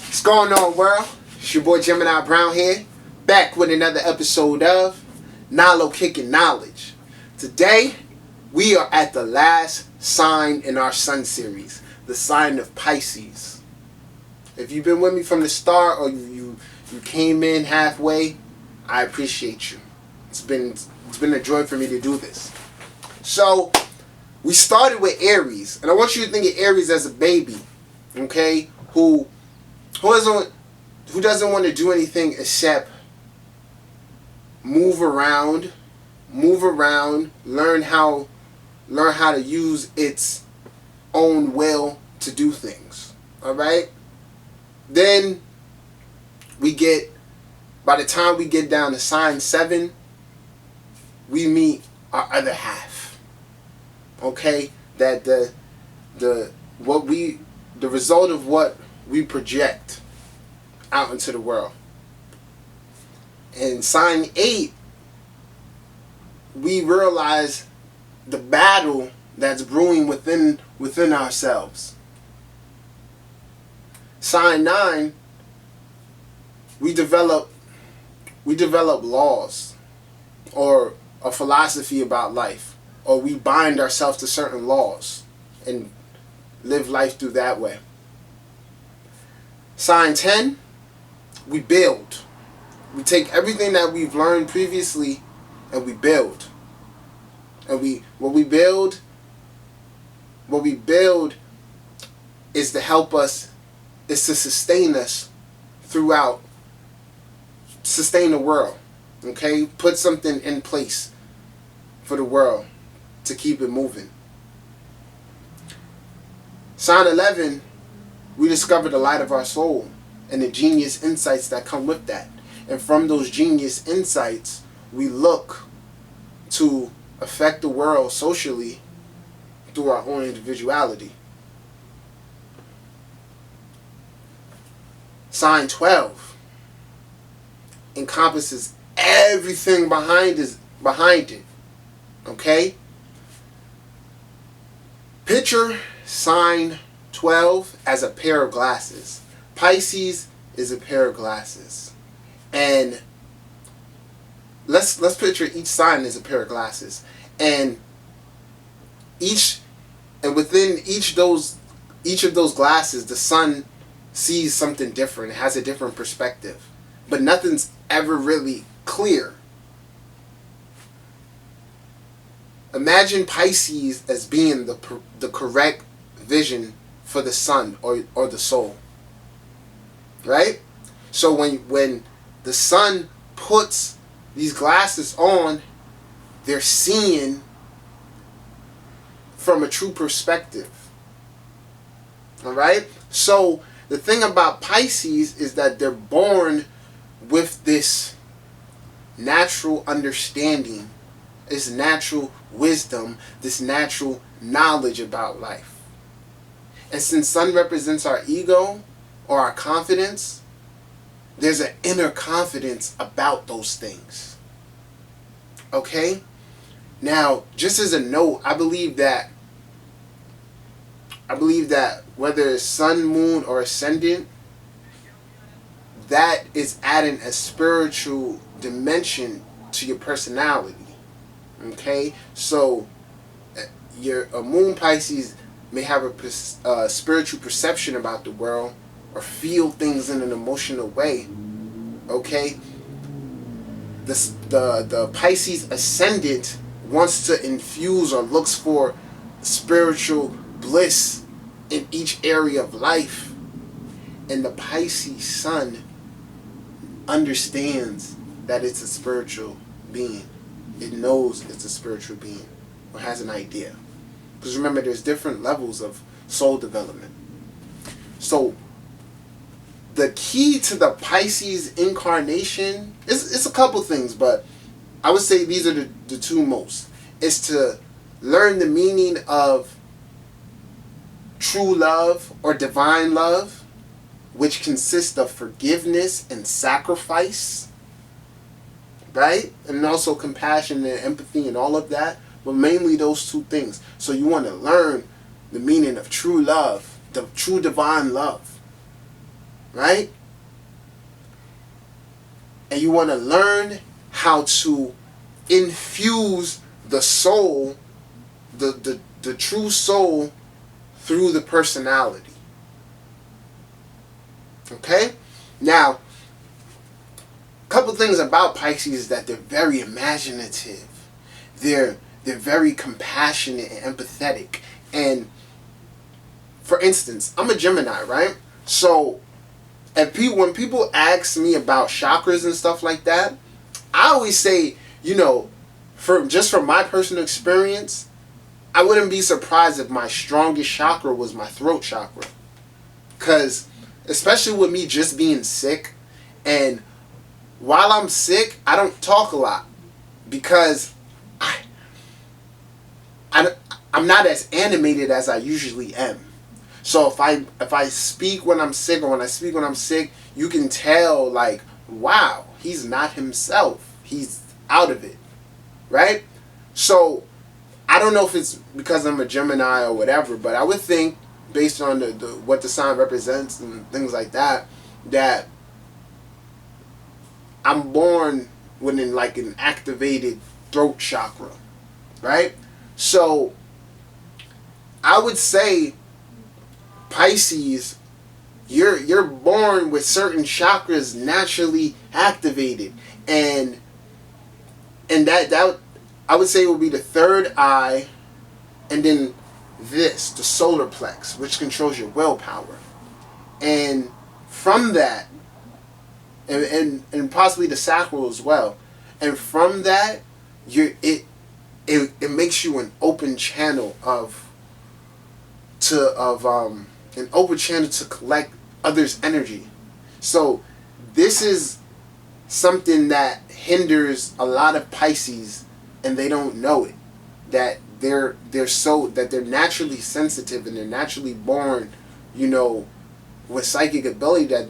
What's going on, world? It's your boy Gemini Brown here, back with another episode of Nalo Kicking Knowledge. Today, we are at the last sign in our sun series, the sign of Pisces. If you've been with me from the start or you came in halfway, I appreciate you. It's been a joy for me to do this. So, we started with Aries, and I want you to think of Aries as a baby, okay, who doesn't want to do anything except move around, learn how to use its own will to do things. All right? Then by the time we get down to sign 7, we meet our other half. Okay? That the result of what we project out into the world. In sign 8, we realize the battle that's brewing within ourselves. Sign 9, we develop laws or a philosophy about life, or we bind ourselves to certain laws and live life through that way. Sign 10, we build. We take everything that we've learned previously and we build. And what we build is to help us, is to sustain us throughout, sustain the world. Okay? Put something in place for the world to keep it moving. Sign 11, we discover the light of our soul and the genius insights that come with that. And from those genius insights, we look to affect the world socially through our own individuality. Sign 12 encompasses everything behind it. Okay? Picture sign 12 as a pair of glasses. Pisces is a pair of glasses. And let's picture each sign as a pair of glasses. And within each of those glasses, the sun sees something different. It has a different perspective. But nothing's ever really clear. Imagine Pisces as being the correct vision for the sun or the soul. Right? So when the sun puts these glasses on, they're seeing from a true perspective. Alright? So the thing about Pisces is that they're born with this natural understanding, this natural wisdom, this natural knowledge about life. And since sun represents our ego or our confidence, there's an inner confidence about those things. Okay? Now, just as a note, I believe that whether it's sun, moon, or ascendant, that is adding a spiritual dimension to your personality. Okay? So, a moon Pisces may have a spiritual perception about the world or feel things in an emotional way. Okay? The Pisces ascendant wants to infuse or looks for spiritual bliss in each area of life. And the Pisces sun understands that it's a spiritual being. It knows it's a spiritual being or has an idea. Because remember, there's different levels of soul development. So, the key to the Pisces incarnation is a couple things, but I would say these are the two most. Is to learn the meaning of true love or divine love, which consists of forgiveness and sacrifice, right? And also compassion and empathy and all of that, but mainly those two things. So you want to learn the meaning of true love, the true divine love. right? And you want to learn how to infuse the soul, the true soul, through the personality. Okay? Now, a couple things about Pisces is that they're very imaginative. They're very compassionate and empathetic. And for instance, I'm a Gemini, right? So when people ask me about chakras and stuff like that, I always say, from my personal experience, I wouldn't be surprised if my strongest chakra was my throat chakra. Because, especially with me just being sick, and while I'm sick, I don't talk a lot. Because I'm not as animated as I usually am. So if I speak when I'm sick, or when I speak when I'm sick, you can tell, like, wow, he's not himself. He's out of it, right? So I don't know if it's because I'm a Gemini or whatever, but I would think, based on what the sign represents and things like that, that I'm born with an activated throat chakra, right? So I would say, Pisces, you're born with certain chakras naturally activated, and that I would say would be the third eye, and then the solar plex, which controls your willpower, and from that, and possibly the sacral as well, and from that, it makes you an open channel to collect others' energy. So this is something that hinders a lot of Pisces, and they don't know it. That they're naturally sensitive, and they're naturally born, with psychic ability, that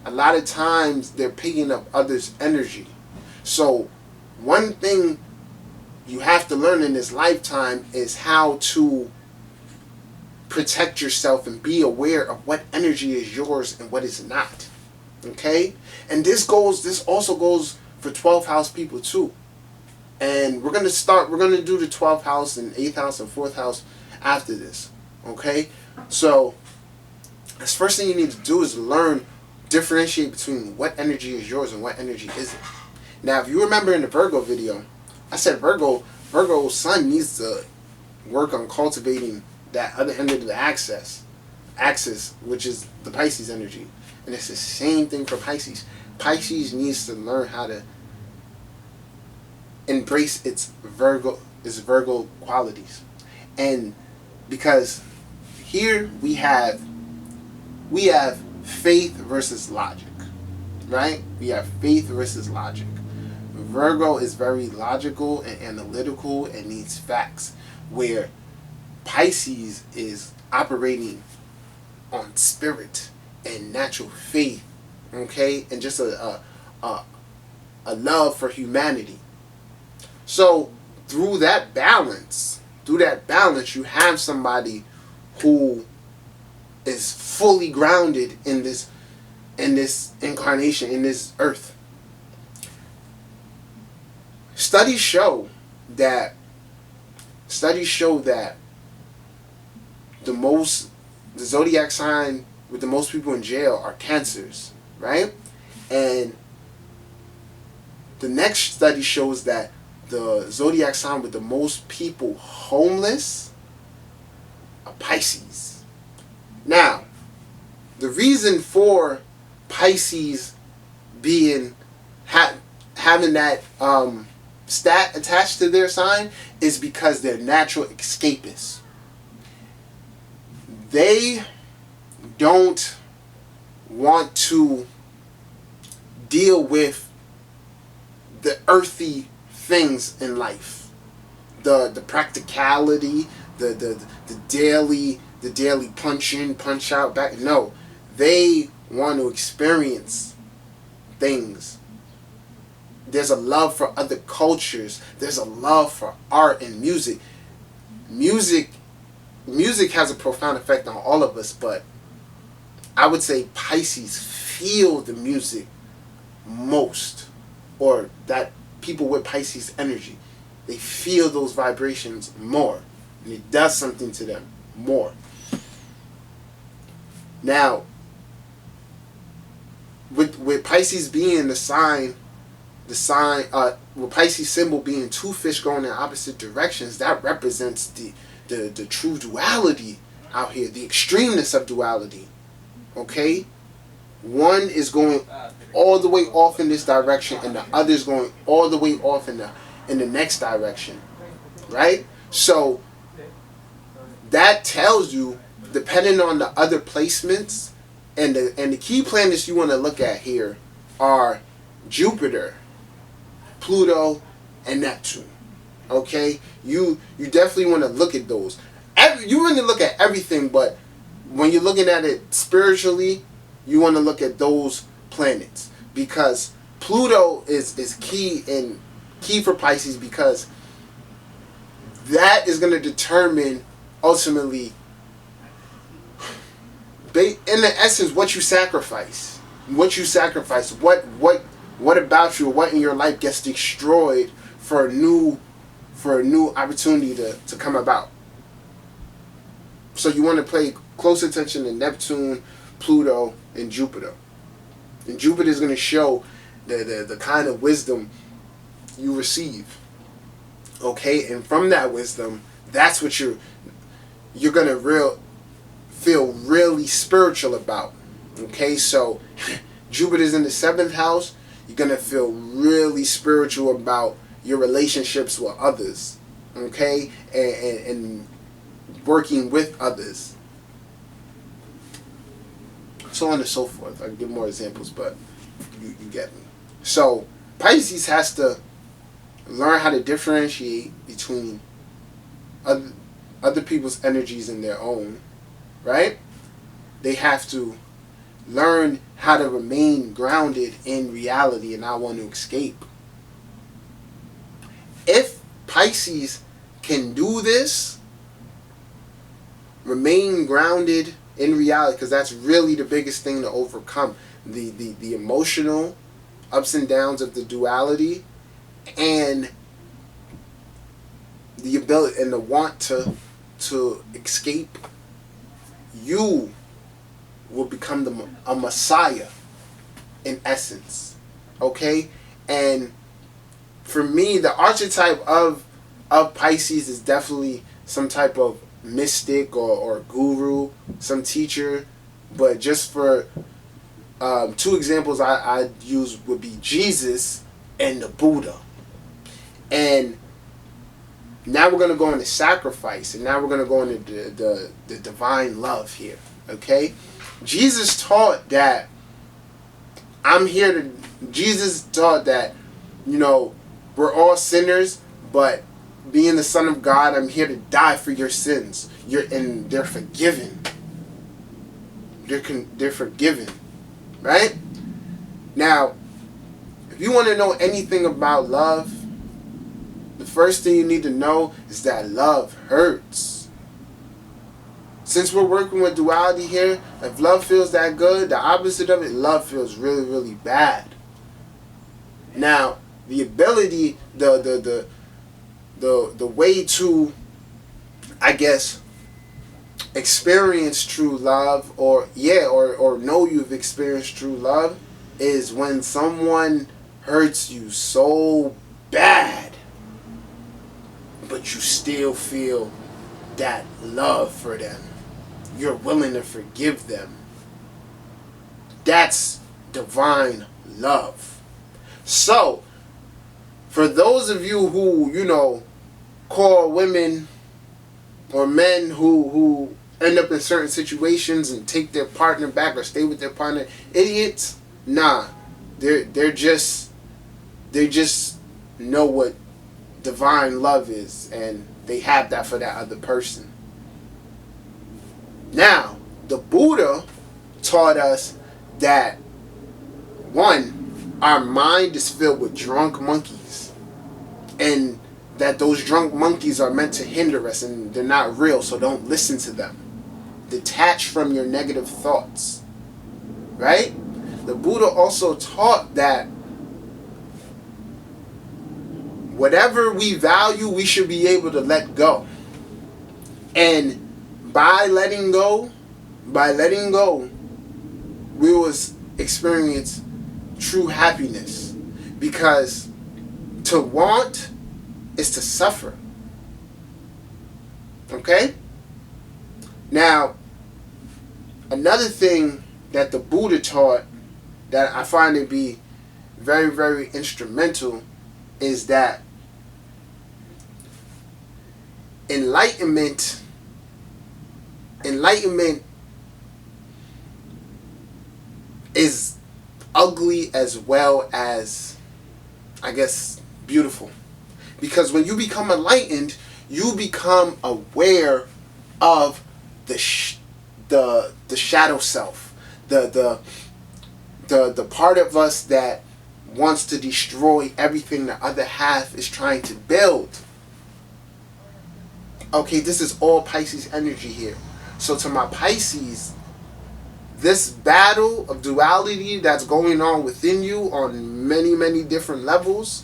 a lot of times they're picking up others' energy. So one thing you have to learn in this lifetime is how to protect yourself and be aware of what energy is yours and what is not. Okay? And this also goes for 12th house people too. And we're going to do the 12th house and 8th house and 4th house after this. Okay? So, the first thing you need to do is differentiate between what energy is yours and what energy isn't. Now, if you remember in the Virgo video, I said Virgo's sun needs to work on cultivating that other end of the axis, which is the Pisces energy. And it's the same thing for Pisces. Pisces needs to learn how to embrace its Virgo qualities. And because here we have faith versus logic, right? We have faith versus logic. Virgo is very logical and analytical and needs facts, where Pisces is operating on spirit and natural faith, okay, and just a love for humanity. So through that balance, you have somebody who is fully grounded in this incarnation, in this earth. Studies show that the zodiac sign with the most people in jail are Cancers, right? And the next study shows that the zodiac sign with the most people homeless are Pisces. Now, the reason for Pisces having that stat attached to their sign is because they're natural escapists. They don't want to deal with the earthy things in life, the practicality, the daily punch in, punch out, back. No, they want to experience things. There's a love for other cultures. There's a love for art and music. Music has a profound effect on all of us, but I would say Pisces feel the music most, or that people with Pisces energy, they feel those vibrations more, and it does something to them more. Now, with Pisces being with Pisces symbol being two fish going in opposite directions, that represents the true duality out here, the extremeness of duality. Okay? One is going all the way off in this direction, and the other is going all the way off in the next direction. Right? So that tells you, depending on the other placements, and the key planets you want to look at here are Jupiter, Pluto, and Neptune. Okay? You definitely want to look at those. You want to look at everything, but when you're looking at it spiritually, you want to look at those planets, because Pluto is key for Pisces, because that is going to determine ultimately, in the essence, what you sacrifice. What about you, or what in your life gets destroyed for a new opportunity to come about. So you want to pay close attention to Neptune, Pluto, and Jupiter. And Jupiter is going to show the kind of wisdom you receive. Okay? And from that wisdom, that's what you're going to feel really spiritual about. Okay? So Jupiter's in the 7th house. You're going to feel really spiritual about your relationships with others. Okay? And working with others. So on and so forth. I can give more examples, but you get me. So Pisces has to learn how to differentiate between other people's energies and their own, right? They have to learn how to remain grounded in reality and not want to escape. If Pisces can do this, remain grounded in reality, because that's really the biggest thing to overcome, the emotional ups and downs of the duality, and the ability and the want to escape. You will become a messiah in essence. Okay? And for me, the archetype of Pisces is definitely some type of mystic or guru, some teacher. But just for two examples I'd use would be Jesus and the Buddha. And now we're going to go into sacrifice, and now we're going to go into the divine love here. Okay? Jesus taught that Jesus taught that, we're all sinners, but being the Son of God, I'm here to die for your sins. And they're forgiven. They're forgiven. Right? Now, if you want to know anything about love, the first thing you need to know is that love hurts. Since we're working with duality here, if love feels that good, the opposite of it, love feels really, really bad. Now, the ability, the way to, I guess, experience true love, or know you've experienced true love, is when someone hurts you so bad, but you still feel that love for them. You're willing to forgive them. That's divine love. So, for those of you who, call women or men who end up in certain situations and take their partner back or stay with their partner idiots, nah. They just know what divine love is, and they have that for that other person. Now, the Buddha taught us that, one, our mind is filled with drunk monkeys, and that those drunk monkeys are meant to hinder us, and they're not real, so don't listen to them. Detach from your negative thoughts. Right? the Buddha also taught that whatever we value, we should be able to let go. And by letting go, we will experience true happiness. Because to want is to suffer. Okay? Now, another thing that the Buddha taught that I find to be very, very instrumental is that enlightenment is ugly as well as, I guess, beautiful. Because when you become enlightened, you become aware of the shadow self, the part of us that wants to destroy everything the other half is trying to build. Okay, this is all Pisces energy here. So to my Pisces, this battle of duality that's going on within you on many, many different levels,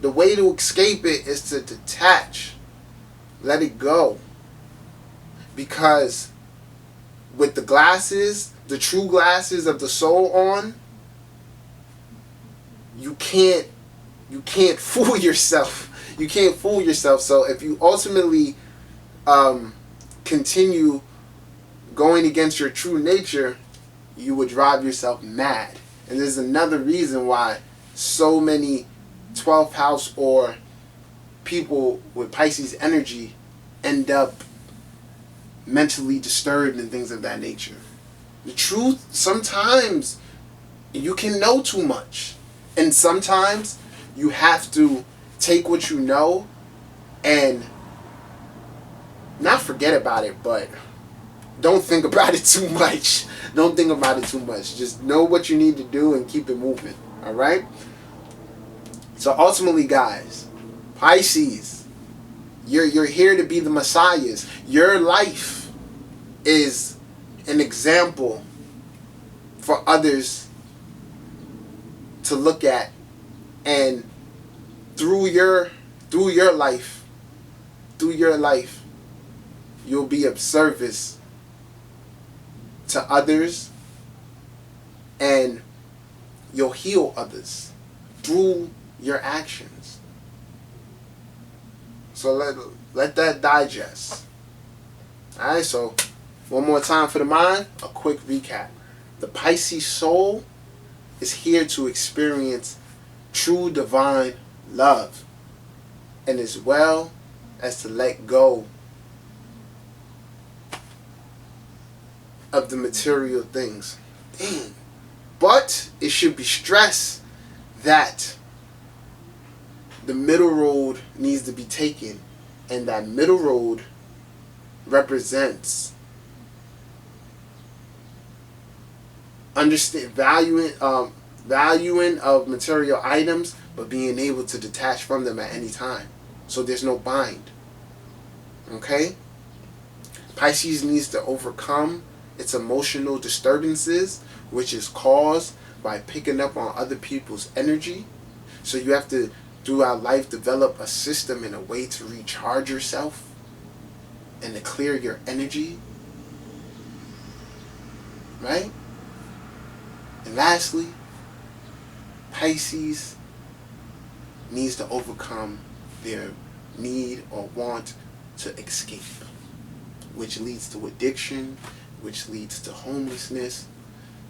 the way to escape it is to detach. Let it go. Because with the glasses, the true glasses of the soul on, you can't fool yourself. You can't fool yourself. So if you ultimately continue going against your true nature, you would drive yourself mad. And there's another reason why so many 12th house or people with Pisces energy end up mentally disturbed and things of that nature. The truth, sometimes you can know too much. And sometimes you have to take what you know and not forget about it, but don't think about it too much. Don't think about it too much. Just know what you need to do and keep it moving. Alright? So ultimately, guys, Pisces, you're here to be the messiahs. Your life is an example for others to look at, and through your life, you'll be of service to others, and you'll heal others through your actions. So let that digest. Alright, so one more time for the mind, a quick recap. The Pisces soul is here to experience true divine love, and as well as to let go of the material things. Dang. But it should be stressed that the middle road needs to be taken, and that middle road represents valuing of material items, but being able to detach from them at any time. So there's no bind. Okay? Pisces needs to overcome its emotional disturbances, which is caused by picking up on other people's energy. So you have to, throughout life, develop a system and a way to recharge yourself and to clear your energy. Right? And lastly, Pisces needs to overcome their need or want to escape, which leads to addiction, which leads to homelessness,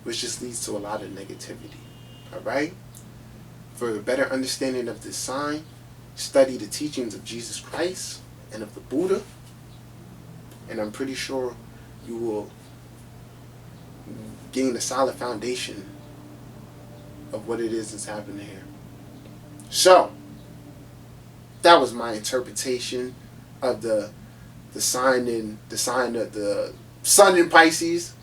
which just leads to a lot of negativity. Alright? For a better understanding of this sign, study the teachings of Jesus Christ and of the Buddha, and I'm pretty sure you will gain a solid foundation of what it is that's happening here. So, that was my interpretation of the sign of the Sun in Pisces.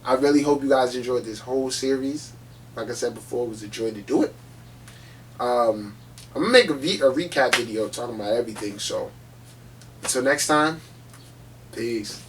I really hope you guys enjoyed this whole series. Like I said before, it was a joy to do it. I'm gonna make a recap video talking about everything. So, until next time, peace.